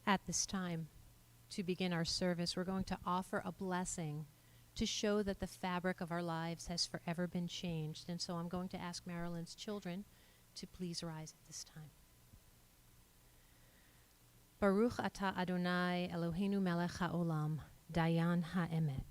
At this time, to begin our service, we're going to offer a blessing to show that the fabric of our lives has forever been changed. And so I'm going to ask Marilyn's children to please rise at this time. Baruch atah Adonai Eloheinu melech haolam, dayan ha'emet.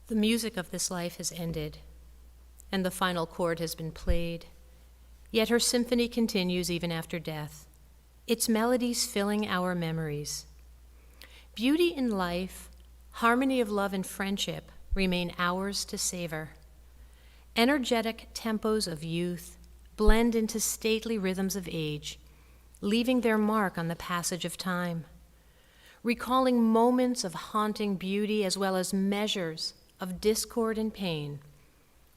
The music of this life has ended, and the final chord has been played. Yet her symphony continues even after death, its melodies filling our memories. Beauty in life, harmony of love and friendship remain ours to savor. Energetic tempos of youth blend into stately rhythms of age, leaving their mark on the passage of time. Recalling moments of haunting beauty as well as measures of discord and pain,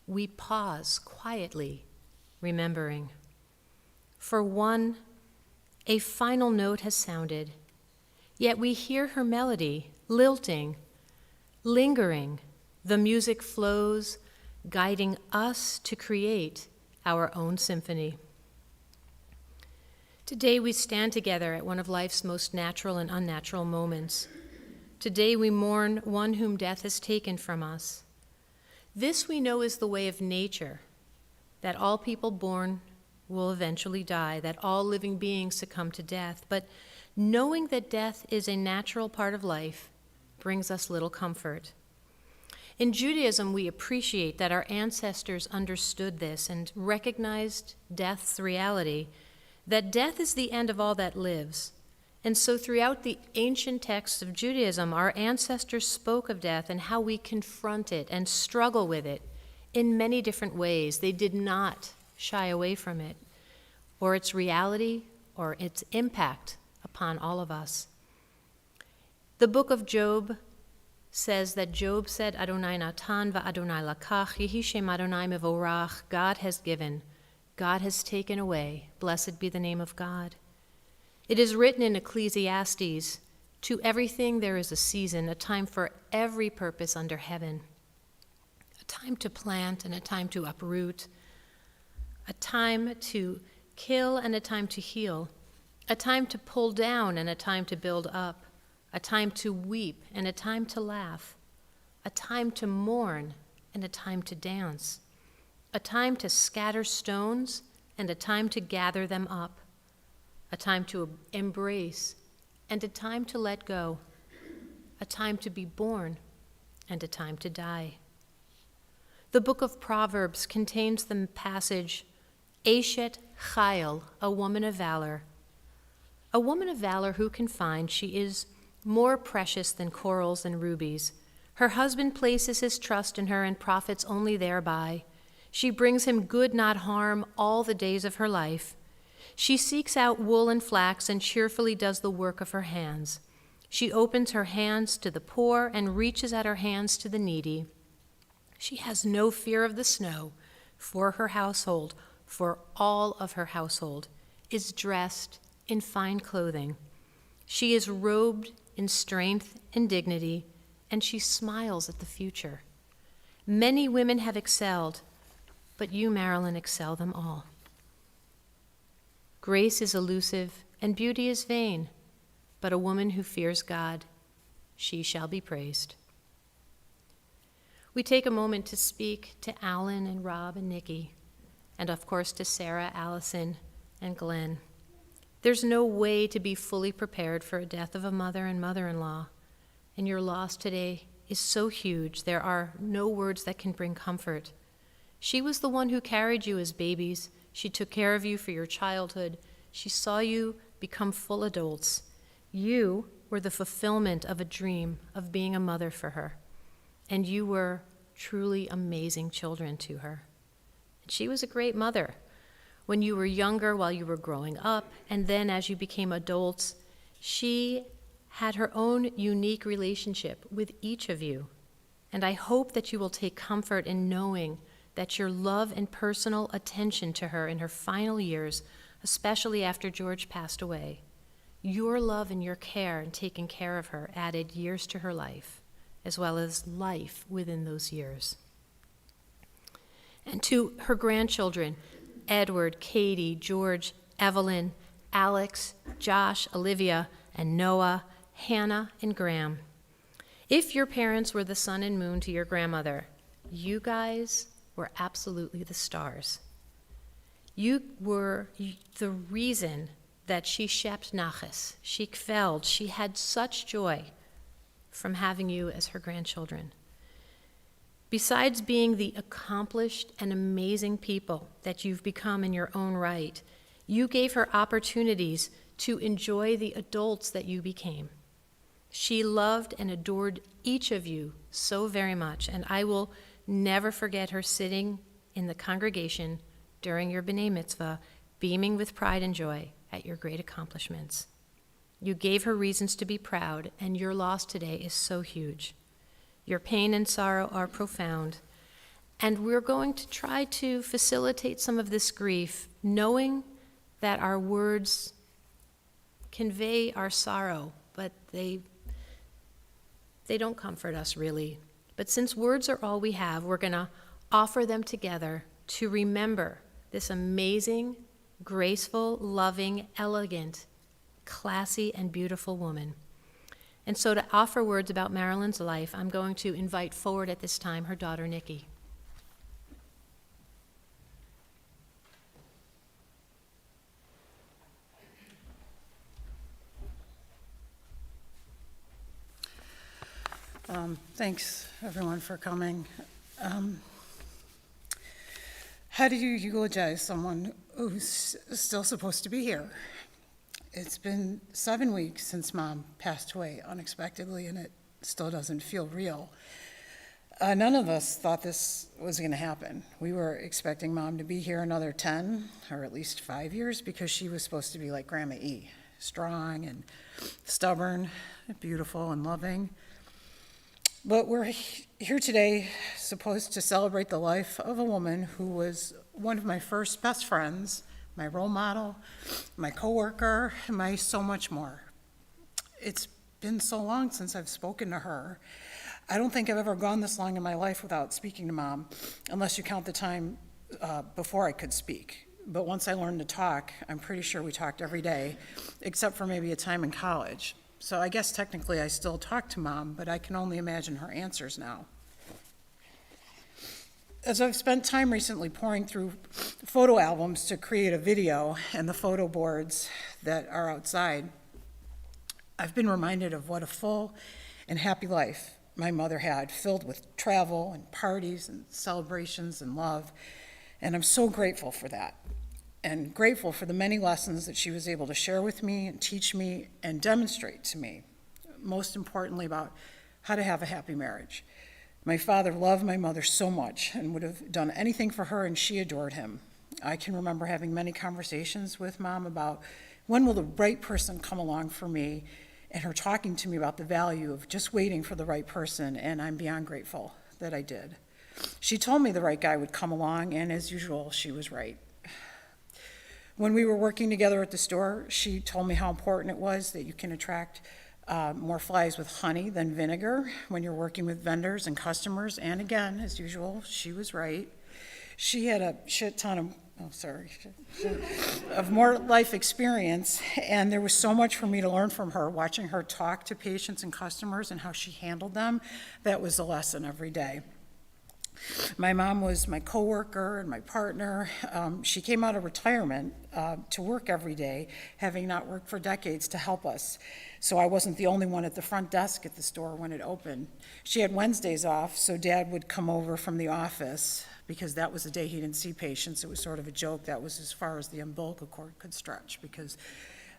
we pause quietly, remembering. For one, a final note has sounded, yet we hear her melody, lilting, lingering. The music flows, guiding us to create our own symphony. Today we stand together at one of life's most natural and unnatural moments. Today we mourn one whom death has taken from us. This we know is the way of nature, that all people born will eventually die, that all living beings succumb to death. But knowing that death is a natural part of life brings us little comfort. In Judaism, we appreciate that our ancestors understood this and recognized death's reality, that death is the end of all that lives. And so throughout the ancient texts of Judaism, our ancestors spoke of death and how we confront it and struggle with it in many different ways. They did not shy away from it, or its reality, or its impact upon all of us. The book of Job says that Job said, Adonai natan va'Adonai lakach, yehi shem Adonai mevorach, God has given, God has taken away, blessed be the name of God. It is written in Ecclesiastes, to everything there is a season, a time for every purpose under heaven, a time to plant and a time to uproot, a time to kill and a time to heal, a time to pull down and a time to build up, a time to weep and a time to laugh, a time to mourn and a time to dance, a time to scatter stones and a time to gather them up, a time to embrace and a time to let go, a time to be born and a time to die. The book of Proverbs contains the passage, Eshet Chayil, a woman of valor. A woman of valor who can find she is more precious than corals and rubies. Her husband places his trust in her and profits only thereby. She brings him good, not harm, all the days of her life. She seeks out wool and flax and cheerfully does the work of her hands. She opens her hands to the poor and reaches out her hands to the needy. She has no fear of the snow, for her household, for all of her household, is dressed in fine clothing. She is robed in strength and dignity, and she smiles at the future. Many women have excelled, but you, Marilyn, excel them all. Grace is elusive and beauty is vain, but a woman who fears God, she shall be praised. We take a moment to speak to Alan and Rob and Nikki, and of course to Sarah, Allison, and Glenn. There's no way to be fully prepared for a death of a mother and mother-in-law, and your loss today is so huge, there are no words that can bring comfort. She was the one who carried you as babies. She took care of you for your childhood. She saw you become full adults. You were the fulfillment of a dream of being a mother for her, and you were truly amazing children to her. And she was a great mother. When you were younger, while you were growing up, and then as you became adults, she had her own unique relationship with each of you. And I hope that you will take comfort in knowing that your love and personal attention to her in her final years, especially after George passed away, your love and your care in taking care of her added years to her life, as well as life within those years. And to her grandchildren, Edward, Katie, George, Evelyn, Alex, Josh, Olivia, and Noah, Hannah, and Graham. If your parents were the sun and moon to your grandmother, you guys were absolutely the stars. You were the reason that she shept naches, she kveld, she had such joy from having you as her grandchildren. Besides being the accomplished and amazing people that you've become in your own right, you gave her opportunities to enjoy the adults that you became. She loved and adored each of you so very much, and I will never forget her sitting in the congregation during your B'nai Mitzvah, beaming with pride and joy at your great accomplishments. You gave her reasons to be proud, and your loss today is so huge. Your pain and sorrow are profound, and we're going to try to facilitate some of this grief, knowing that our words convey our sorrow, but they don't comfort us really. But since words are all we have, we're going to offer them together to remember this amazing, graceful, loving, elegant, classy, and beautiful woman. And so to offer words about Marilyn's life, I'm going to invite forward at this time her daughter, Nikki. Thanks, everyone, for coming. How do you eulogize someone who's still supposed to be here? It's been 7 weeks since Mom passed away unexpectedly, and it still doesn't feel real. None of us thought this was going to happen. We were expecting Mom to be here another 10 or at least 5 years because she was supposed to be like Grandma E, strong and stubborn, beautiful and loving. But we're here today supposed to celebrate the life of a woman who was one of my first best friends, my role model, my coworker, my so much more. It's been so long since I've spoken to her. I don't think I've ever gone this long in my life without speaking to Mom, unless you count the time before I could speak. But once I learned to talk, I'm pretty sure we talked every day, except for maybe a time in college. So I guess technically I still talk to Mom, but I can only imagine her answers now. As I've spent time recently pouring through photo albums to create a video and the photo boards that are outside, I've been reminded of what a full and happy life my mother had, filled with travel and parties and celebrations and love. And I'm so grateful for that, and grateful for the many lessons that she was able to share with me and teach me and demonstrate to me, most importantly about how to have a happy marriage. My father loved my mother so much and would have done anything for her, and she adored him. I can remember having many conversations with Mom about when will the right person come along for me, and her talking to me about the value of just waiting for the right person, and I'm beyond grateful that I did. She told me the right guy would come along, and as usual, she was right. When we were working together at the store, she told me how important it was that you can attract more flies with honey than vinegar when you're working with vendors and customers. And again, as usual, she was right. She had a shit ton of more life experience, and there was so much for me to learn from her, watching her talk to patients and customers and how she handled them. That was a lesson every day. My mom was my coworker and my partner. She came out of retirement to work every day, having not worked for decades, to help us. So I wasn't the only one at the front desk at the store when it opened. She had Wednesdays off, so Dad would come over from the office because that was the day he didn't see patients. It was sort of a joke. That was as far as the umbilical cord could stretch because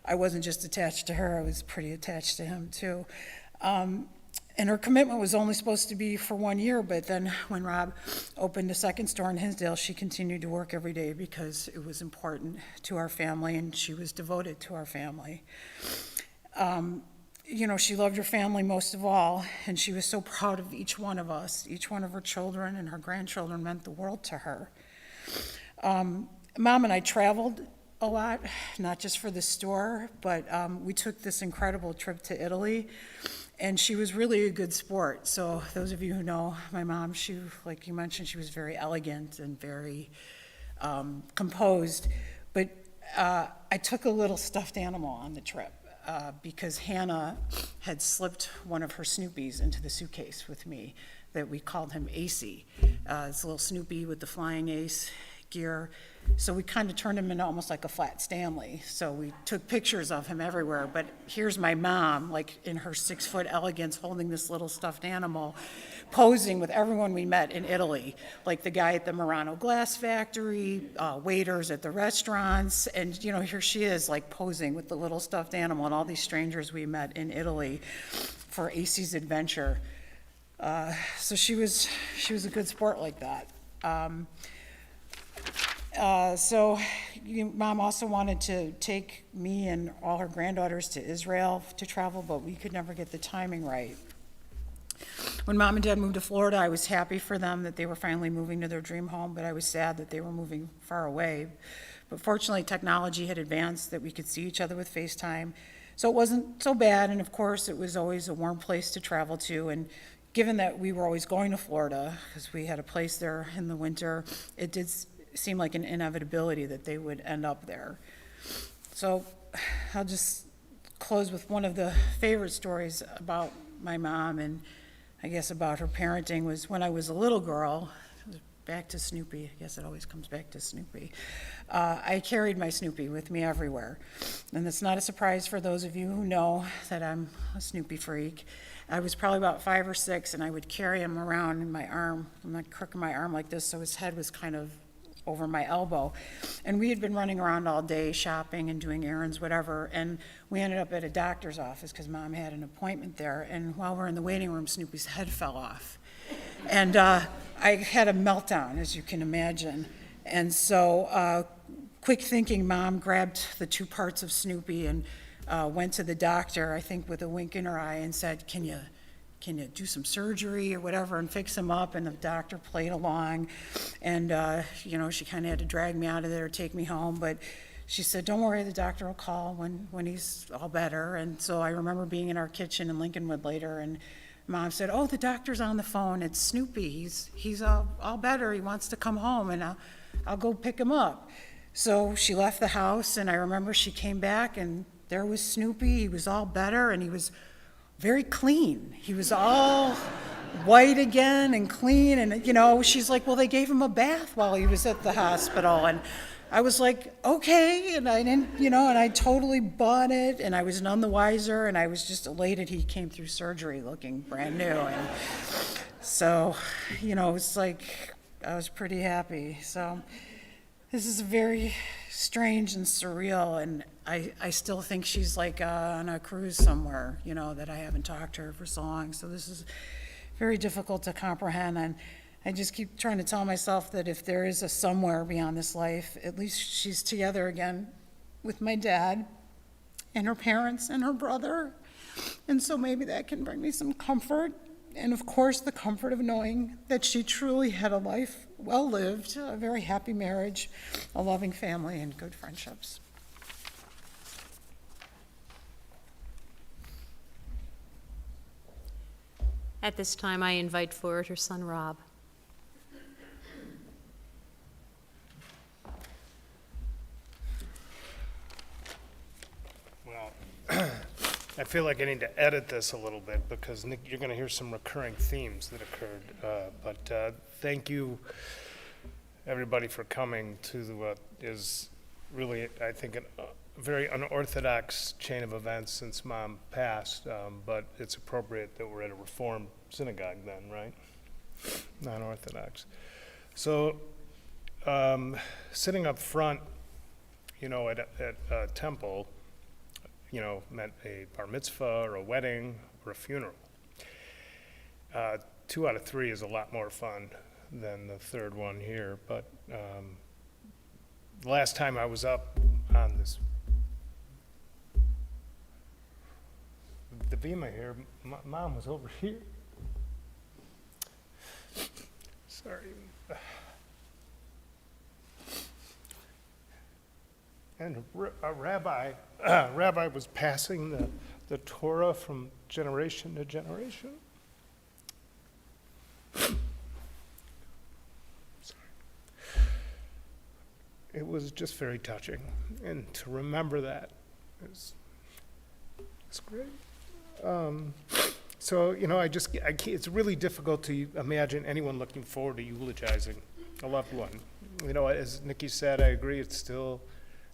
I wasn't just attached to her, I was pretty attached to him too. And her commitment was only supposed to be for 1 year, but then when Rob opened a second store in Hinsdale, she continued to work every day because it was important to our family and she was devoted to our family. You know, she loved her family most of all, and she was so proud of each one of us. Each one of her children and her grandchildren meant the world to her. Mom and I traveled a lot, not just for the store, but we took this incredible trip to Italy, and she was really a good sport. So those of you who know my mom, she, like you mentioned, she was very elegant and very composed. But I took a little stuffed animal on the trip because Hannah had slipped one of her Snoopies into the suitcase with me, that we called him AC. It's a little Snoopy with the flying ace gear. So we kind of turned him into almost like a flat Stanley. So we took pictures of him everywhere. But here's my mom, like in her 6-foot elegance, holding this little stuffed animal, posing with everyone we met in Italy, like the guy at the Murano glass factory, waiters at the restaurants. And, you know, here she is, like posing with the little stuffed animal and all these strangers we met in Italy for AC's adventure. So she was a good sport like that. Mom also wanted to take me and all her granddaughters to Israel to travel, but we could never get the timing right. When Mom and Dad moved to Florida, I was happy for them that they were finally moving to their dream home, but I was sad that they were moving far away. But fortunately, technology had advanced that we could see each other with FaceTime, so it wasn't so bad, and of course, it was always a warm place to travel to, and given that we were always going to Florida, because we had a place there in the winter, it did seem like an inevitability that they would end up there. So I'll just close with one of the favorite stories about my mom, and I guess about her parenting, was when I was a little girl. Back to Snoopy, I guess it always comes back to Snoopy. I carried my Snoopy with me everywhere. And it's not a surprise for those of you who know that I'm a Snoopy freak. I was probably about 5 or 6, and I would carry him around in my arm. I'm like crooking my arm like this, so his head was kind of over my elbow. And we had been running around all day shopping and doing errands, whatever, and we ended up at a doctor's office because Mom had an appointment there, and while we're in the waiting room, Snoopy's head fell off. And I had a meltdown, as you can imagine. And so quick thinking, Mom grabbed the 2 parts of Snoopy and went to the doctor, I think with a wink in her eye, and said, can you do some surgery or whatever and fix him up? And the doctor played along, and you know, she kind of had to drag me out of there, take me home, but she said, don't worry, the doctor will call when he's all better. And so I remember being in our kitchen in Lincolnwood later, and Mom said, oh, the doctor's on the phone, it's Snoopy, he's all better, he wants to come home, and I'll go pick him up. So she left the house, and I remember she came back, and there was Snoopy. He was all better, and he was very clean. He was all white again and clean, and, you know, she's like, well, they gave him a bath while he was at the hospital, and I was like, okay, and I didn't, you know, and I totally bought it, and I was none the wiser, and I was just elated he came through surgery looking brand new, and so, you know, it's like, I was pretty happy. So this is very strange and surreal, and I still think she's like on a cruise somewhere, you know, that I haven't talked to her for so long. So this is very difficult to comprehend, and I just keep trying to tell myself that if there is a somewhere beyond this life, at least she's together again with my dad and her parents and her brother. And so maybe that can bring me some comfort. And of course, the comfort of knowing that she truly had a life well lived, a very happy marriage, a loving family, and good friendships. At this time, I invite forward her son, Rob. Well, I feel like I need to edit this a little bit because, Nick, you're going to hear some recurring themes that occurred. But thank you, everybody, for coming to what is really, I think, a very unorthodox chain of events since Mom passed. But it's appropriate that we're at a Reformed synagogue then, right? Non-Orthodox. So sitting up front, you know, at Temple, meant a bar mitzvah or a wedding or a funeral. 2 out of 3 is a lot more fun than the third one here, but the last time I was up on the bema here, Mom was over here. Sorry. And a rabbi was passing the Torah from generation to generation. It was just very touching, and to remember that is great. So it's really difficult to imagine anyone looking forward to eulogizing a loved one. As Nikki said, I agree, it still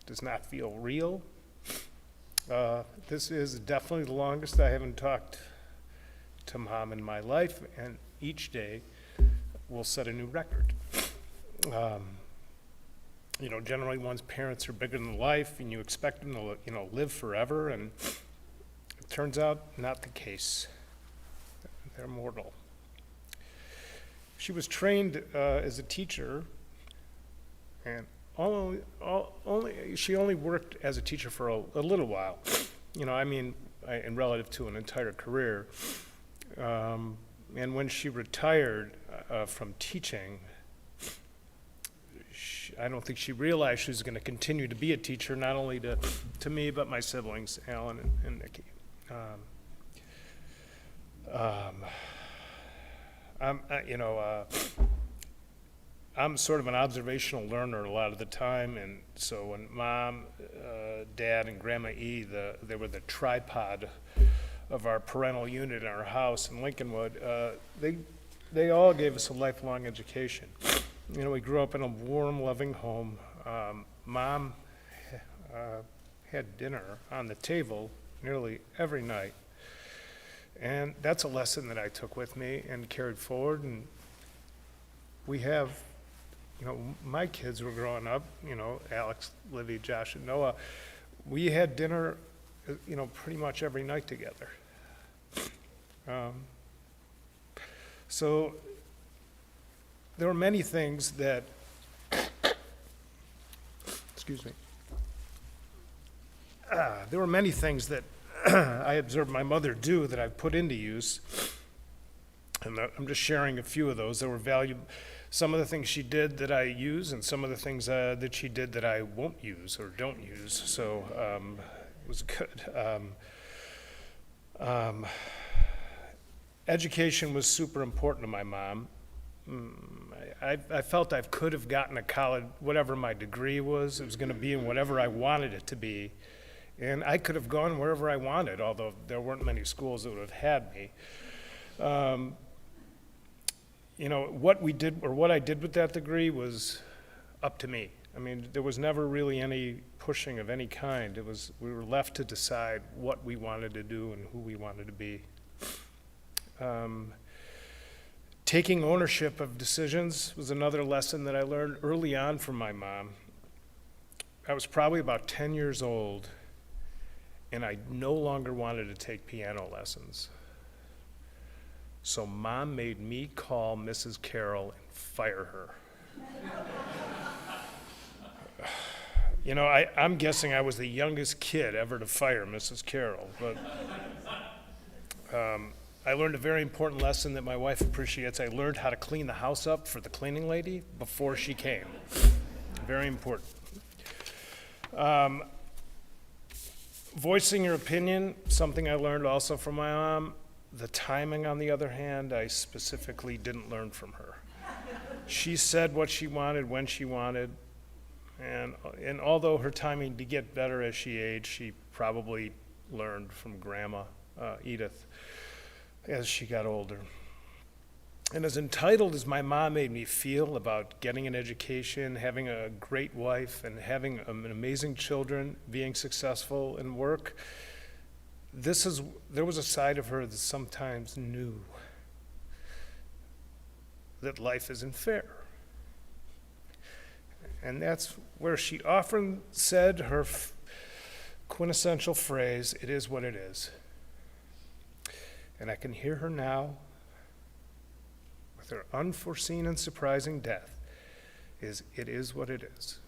does not feel real. This is definitely the longest I haven't talked to Mom in my life, and each day will set a new record. Generally one's parents are bigger than life, and you expect them to, live forever, and it turns out not the case. They're mortal. She was trained as a teacher, and she only worked as a teacher for a little while. In relative to an entire career. And when she retired from teaching, I don't think she realized she was going to continue to be a teacher, not only to me, but my siblings, Alan and Nikki. I'm sort of an observational learner a lot of the time, and so when Mom, Dad, and Grandma E, they were the tripod of our parental unit in our house in Lincolnwood, they all gave us a lifelong education. We grew up in a warm, loving home. Mom had dinner on the table nearly every night, and that's a lesson that I took with me and carried forward. And we have, my kids were growing up, Alex, Livy, Josh, and Noah. We had dinner, pretty much every night together. So there were many things that, excuse me, there were many things that I observed my mother do that I've put into use, and I'm just sharing a few of those. There were valuable, some of the things she did that I use, and some of the things that she did that I won't use or don't use, so it was good. Education was super important to my mom. I felt I could have gotten a college, whatever my degree was, it was going to be in whatever I wanted it to be. And I could have gone wherever I wanted, although there weren't many schools that would have had me. What we did, or what I did with that degree was up to me. There was never really any pushing of any kind. We were left to decide what we wanted to do and who we wanted to be. Taking ownership of decisions was another lesson that I learned early on from my mom. I was probably about 10 years old, and I no longer wanted to take piano lessons. So Mom made me call Mrs. Carroll and fire her. I'm guessing I was the youngest kid ever to fire Mrs. Carroll, but I learned a very important lesson that my wife appreciates. I learned how to clean the house up for the cleaning lady before she came. Very important. Voicing your opinion, something I learned also from my mom. The timing, on the other hand, I specifically didn't learn from her. She said what she wanted when she wanted, and although her timing did get better as she aged, she probably learned from Grandma Edith as she got older. And as entitled as my mom made me feel about getting an education, having a great wife, and having amazing children, being successful in work, there was a side of her that sometimes knew that life isn't fair. And that's where she often said quintessential phrase, "It is what it is." And I can hear her now with her unforeseen and surprising death, it is what it is.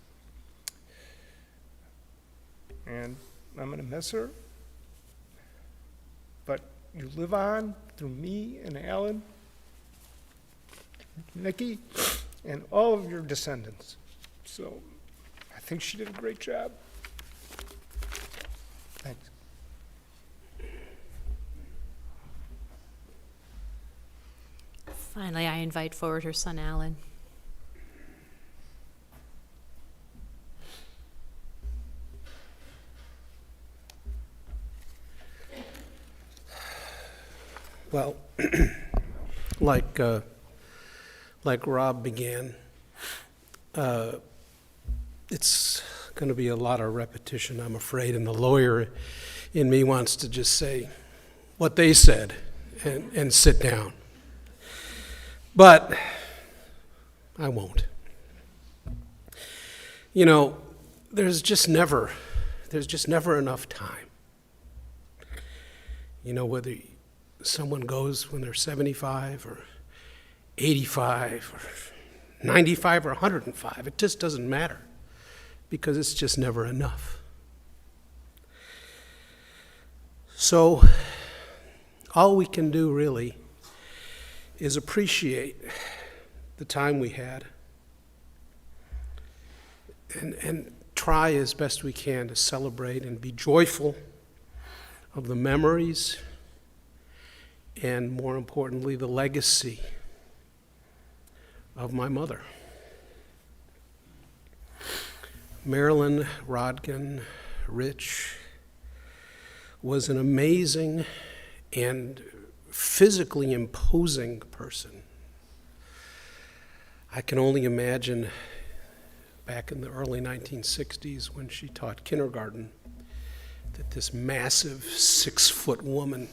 And I'm going to miss her, but you live on through me and Alan, Nikki, and all of your descendants. So I think she did a great job. Thanks. Finally, I invite forward her son, Alan. Well, like Rob began, it's going to be a lot of repetition, I'm afraid, and the lawyer in me wants to just say what they said and sit down. But I won't. You know, there's just never enough time. You know, whether someone goes when they're 75 or 85 or 95 or 105, it just doesn't matter because it's just never enough. So all we can do really is appreciate the time we had and try as best we can to celebrate and be joyful of the memories and, more importantly, the legacy of my mother. Marilyn Rodkin Rich was an amazing and physically imposing person. I can only imagine back in the early 1960s when she taught kindergarten that this massive 6-foot woman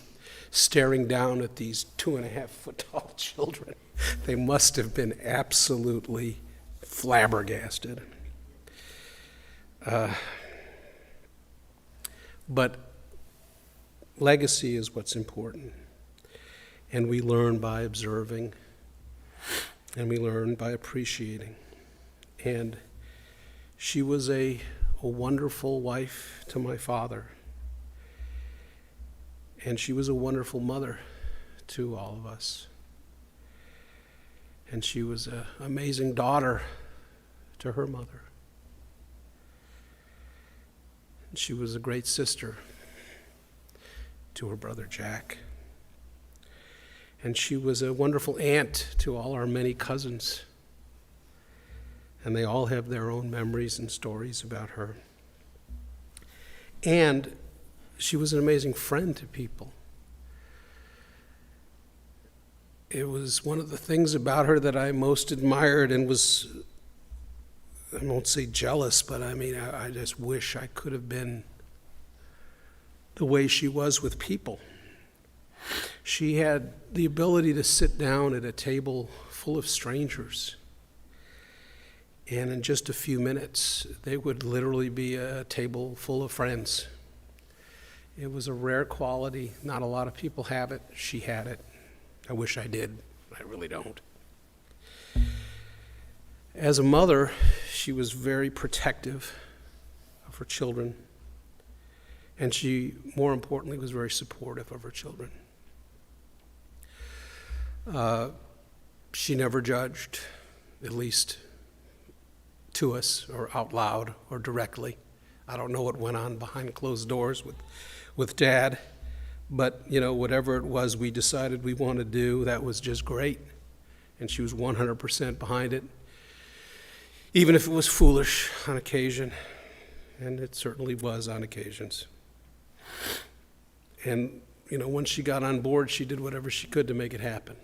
staring down at these 2.5-foot tall children, they must have been absolutely flabbergasted. But legacy is what's important. And we learn by observing, and we learn by appreciating. And she was a wonderful wife to my father. And she was a wonderful mother to all of us. And she was an amazing daughter to her mother. And she was a great sister to her brother Jack. And she was a wonderful aunt to all our many cousins. And they all have their own memories and stories about her. And she was an amazing friend to people. It was one of the things about her that I most admired and was, I won't say jealous, but I mean, I just wish I could have been the way she was with people. She had the ability to sit down at a table full of strangers, and in just a few minutes, they would literally be a table full of friends. It was a rare quality. Not a lot of people have it. She had it. I wish I did. I really don't. As a mother, she was very protective of her children, and she, more importantly, was very supportive of her children. She never judged, at least to us, or out loud, or directly. I don't know what went on behind closed doors with Dad, but you know, whatever it was we decided we wanted to do, that was just great, and she was 100% behind it, even if it was foolish on occasion, and it certainly was on occasions. And you know, once she got on board, she did whatever she could to make it happen.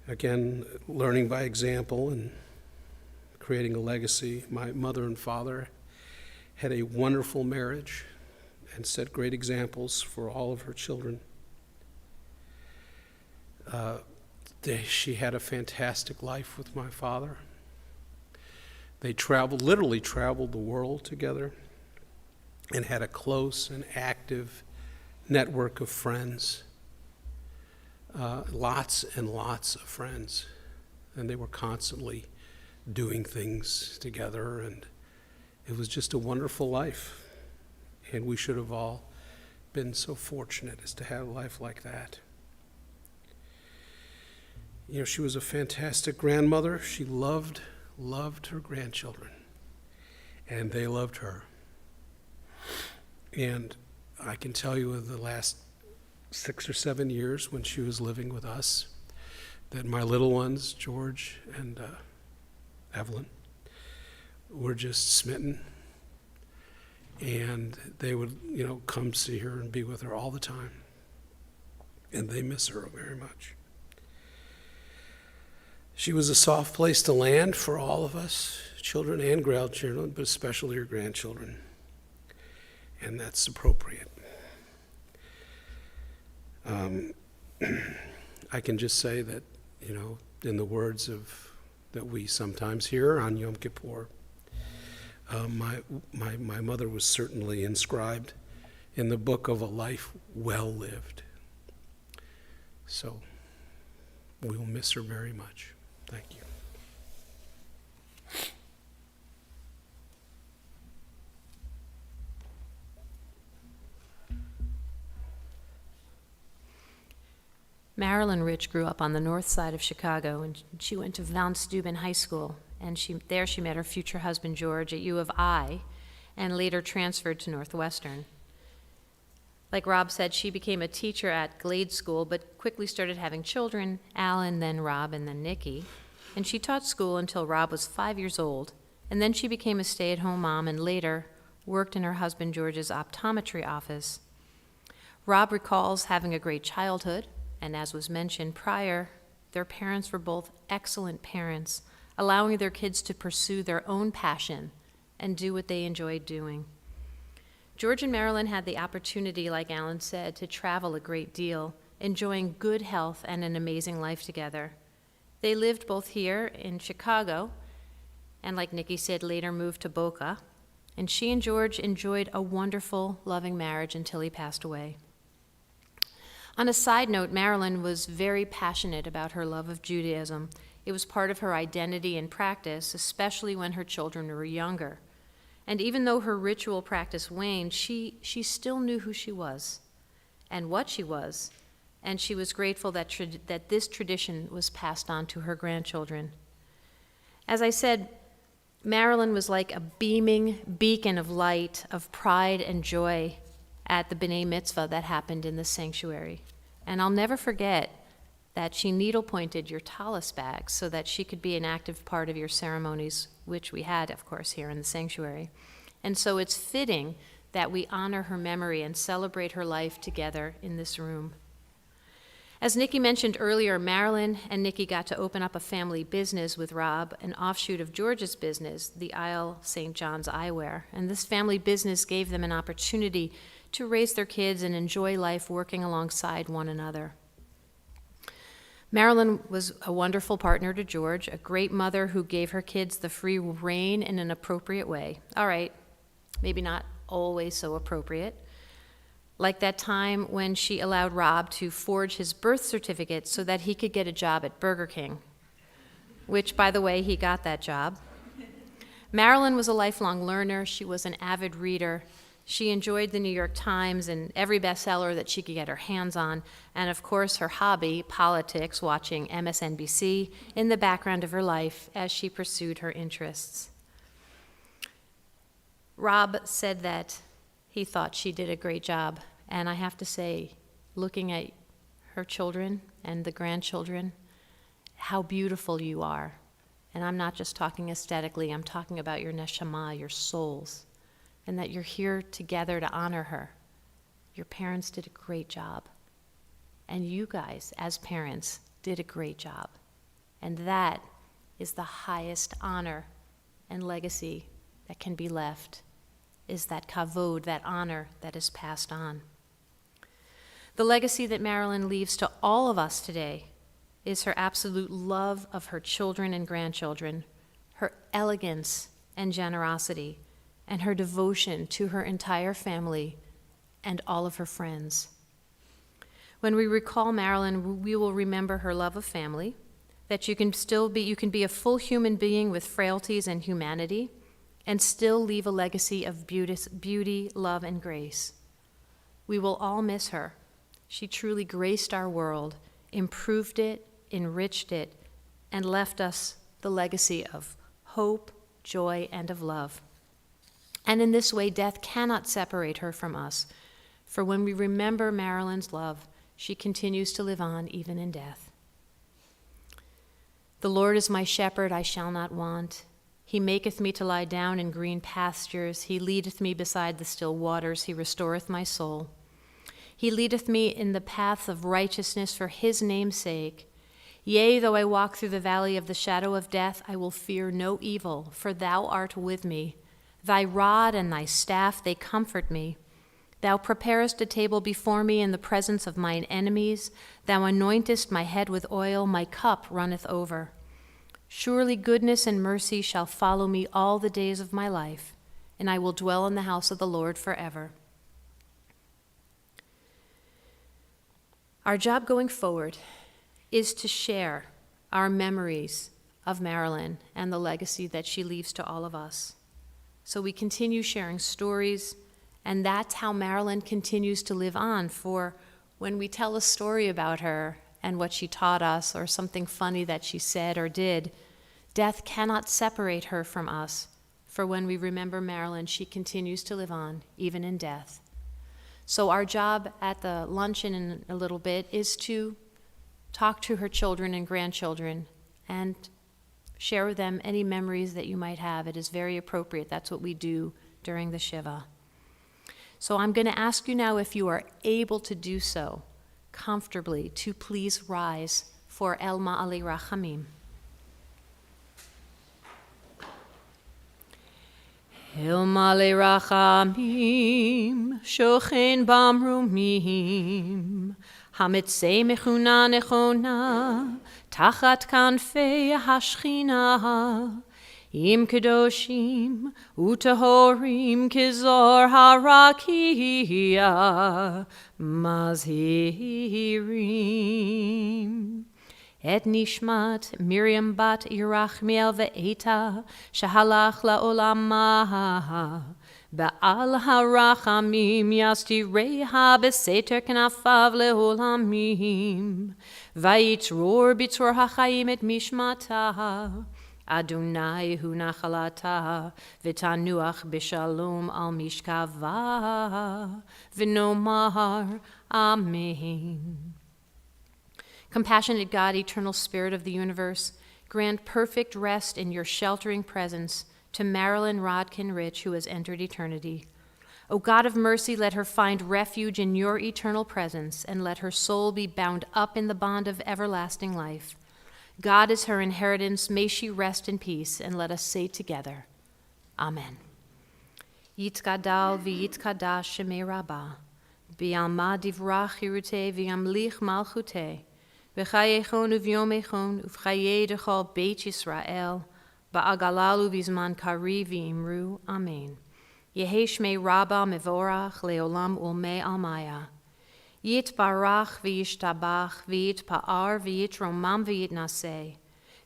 Again, learning by example and creating a legacy. My mother and father had a wonderful marriage and set great examples for all of her children. She had a fantastic life with my father. They literally traveled the world together and had a close and active network of friends, lots and lots of friends. And they were constantly doing things together, and it was just a wonderful life. And we should have all been so fortunate as to have a life like that. You know, she was a fantastic grandmother. She loved her grandchildren, and they loved her. And I can tell you in the last 6 or 7 years when she was living with us, that my little ones, George and Evelyn, were just smitten. And they would, come see her and be with her all the time. And they miss her very much. She was a soft place to land for all of us, children and grandchildren, but especially her grandchildren. And that's appropriate. I can just say that, in the words that we sometimes hear on Yom Kippur, my mother was certainly inscribed in the book of a life well lived. So we'll miss her very much. Thank you. Marilyn Rich grew up on the north side of Chicago, and she went to Von Steuben High School, and there she met her future husband George at U of I, and later transferred to Northwestern. Like Rob said, she became a teacher at Glade School, but quickly started having children, Alan, then Rob, and then Nikki. And she taught school until Rob was 5 years old, and then she became a stay-at-home mom and later worked in her husband George's optometry office. Rob recalls having a great childhood, and as was mentioned prior, their parents were both excellent parents, allowing their kids to pursue their own passion and do what they enjoyed doing. George and Marilyn had the opportunity, like Alan said, to travel a great deal, enjoying good health and an amazing life together. They lived both here in Chicago, and like Nikki said, later moved to Boca, and she and George enjoyed a wonderful, loving marriage until he passed away. On a side note, Marilyn was very passionate about her love of Judaism. It was part of her identity and practice, especially when her children were younger. And even though her ritual practice waned, she still knew who she was and what she was, and she was grateful that this tradition was passed on to her grandchildren. As I said, Marilyn was like a beaming beacon of light, of pride and joy at the B'nai Mitzvah that happened in the sanctuary. And I'll never forget that she needle-pointed your tallis bags so that she could be an active part of your ceremonies, which we had, of course, here in the sanctuary. And so it's fitting that we honor her memory and celebrate her life together in this room. As Nikki mentioned earlier, Marilyn and Nikki got to open up a family business with Rob, an offshoot of George's business, the Isle St. John's Eyewear. And this family business gave them an opportunity to raise their kids and enjoy life working alongside one another. Marilyn was a wonderful partner to George, a great mother who gave her kids the free rein in an appropriate way. All right, maybe not always so appropriate. Like that time when she allowed Rob to forge his birth certificate so that he could get a job at Burger King, which, by the way, he got that job. Marilyn was a lifelong learner. She was an avid reader. She enjoyed the New York Times and every bestseller that she could get her hands on, and of course her hobby, politics, watching MSNBC in the background of her life as she pursued her interests. Rob said that he thought she did a great job, and I have to say, looking at her children and the grandchildren, how beautiful you are. And I'm not just talking aesthetically, I'm talking about your neshama, your souls, and that you're here together to honor her. Your parents did a great job. And you guys, as parents, did a great job. And that is the highest honor and legacy that can be left, is that kavod, that honor that is passed on. The legacy that Marilyn leaves to all of us today is her absolute love of her children and grandchildren, her elegance and generosity, and her devotion to her entire family and all of her friends. When we recall Marilyn, we will remember her love of family, that you can be a full human being with frailties and humanity, and still leave a legacy of beauty, love, and grace. We will all miss her. She truly graced our world, improved it, enriched it, and left us the legacy of hope, joy, and of love. And in this way, death cannot separate her from us, for when we remember Marilyn's love, she continues to live on even in death. The Lord is my shepherd, I shall not want. He maketh me to lie down in green pastures. He leadeth me beside the still waters. He restoreth my soul. He leadeth me in the paths of righteousness for his name's sake. Yea, though I walk through the valley of the shadow of death, I will fear no evil, for thou art with me. Thy rod and thy staff, they comfort me. Thou preparest a table before me in the presence of mine enemies. Thou anointest my head with oil, my cup runneth over. Surely goodness and mercy shall follow me all the days of my life, and I will dwell in the house of the Lord forever. Our job going forward is to share our memories of Marilyn and the legacy that she leaves to all of us. So we continue sharing stories, and that's how Marilyn continues to live on. For when we tell a story about her and what she taught us, or something funny that she said or did, death cannot separate her from us. For when we remember Marilyn, she continues to live on, even in death. So our job at the luncheon in a little bit is to talk to her children and grandchildren and share with them any memories that you might have. It is very appropriate. That's what we do during the Shiva. So I'm going to ask you now, if you are able to do so comfortably, to please rise for El Ma'ale Rachamim. El Ma'ale Rachamim, Shochen Bamrumim, Hamitzei Mechuna Nechona, Tachat Kanfei Hashchina, Im Kedoshim, Utahorim, Kizor Harakia, Mazhirim. Et Nishmat Miriam bat Yerachmiel ve'eta, Shahalach la'olama, Ba'al harachamim yastireha beseter knafav le'olamim, Vayitzror bitzror hachayim et mishmata, Adonai hu nachalata, v'tanuach b'shalom al mishkava, v'nomar Amen. Compassionate God, eternal Spirit of the universe, grant perfect rest in your sheltering presence to Marilyn Rodkin Rich, who has entered eternity. O God of mercy, let her find refuge in your eternal presence, and let her soul be bound up in the bond of everlasting life. God is her inheritance. May she rest in peace, and let us say together, Amen. Yitkadal v'yitkadash shemei Rabbah, b'yalma divrach hiruteh v'yamlich malchuteh, v'chayechon uv'yomechon uv'chayeh dechol beit Yisrael, ba'agalalu v'zman kari v'imru, Amen. Yehi shmei Rabbah mevorach leolam ulmei almaya. Yitbarach v'yishtabach v'yitpa'ar v'yitromam v'yitnaseh,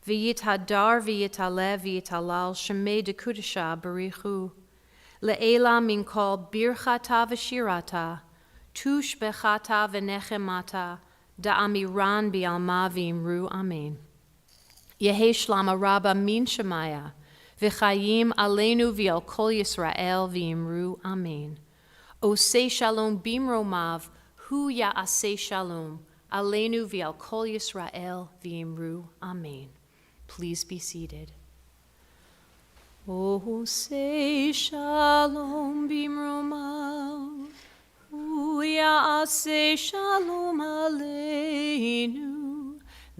v'yithadar v'yitalev v'yitalal shemei dekudesha barichu, le'ela min kol birchata v'shirata, tush bechata v'nechemata, da'amiran bi'alma v'imru, Amen. Yehi shlama Rabbah min shemaya, v'chayim aleinu v'al kol Yisrael v'imru, Amen. Osei shalom bimromav, hu ya'aseh shalom, aleinu v'al kol Yisrael v'imru, Amen. Please be seated. Osei shalom bimromav, hu ya'aseh shalom aleinu,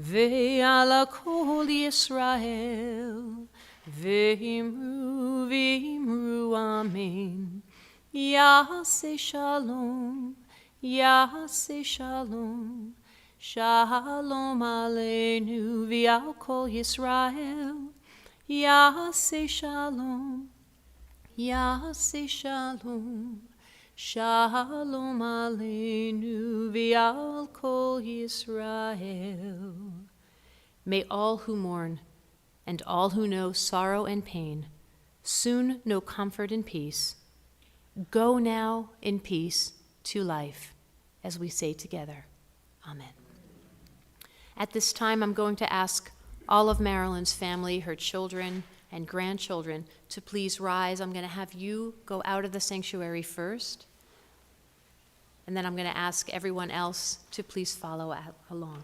ve'ala kol Yisrael, ve'imru, ve'imru, Amen. Ya'aseh shalom, Ya'aseh shalom, shalom aleinu v'al kol Yisrael, Yaseh Shalom, Yaseh Shalom, Shalom Aleinu v'al kol Yisrael. May all who mourn and all who know sorrow and pain soon know comfort and peace. Go now in peace to life, as we say together, Amen. At this time, I'm going to ask all of Marilyn's family, her children and grandchildren, to please rise. I'm going to have you go out of the sanctuary first, and then I'm going to ask everyone else to please follow along.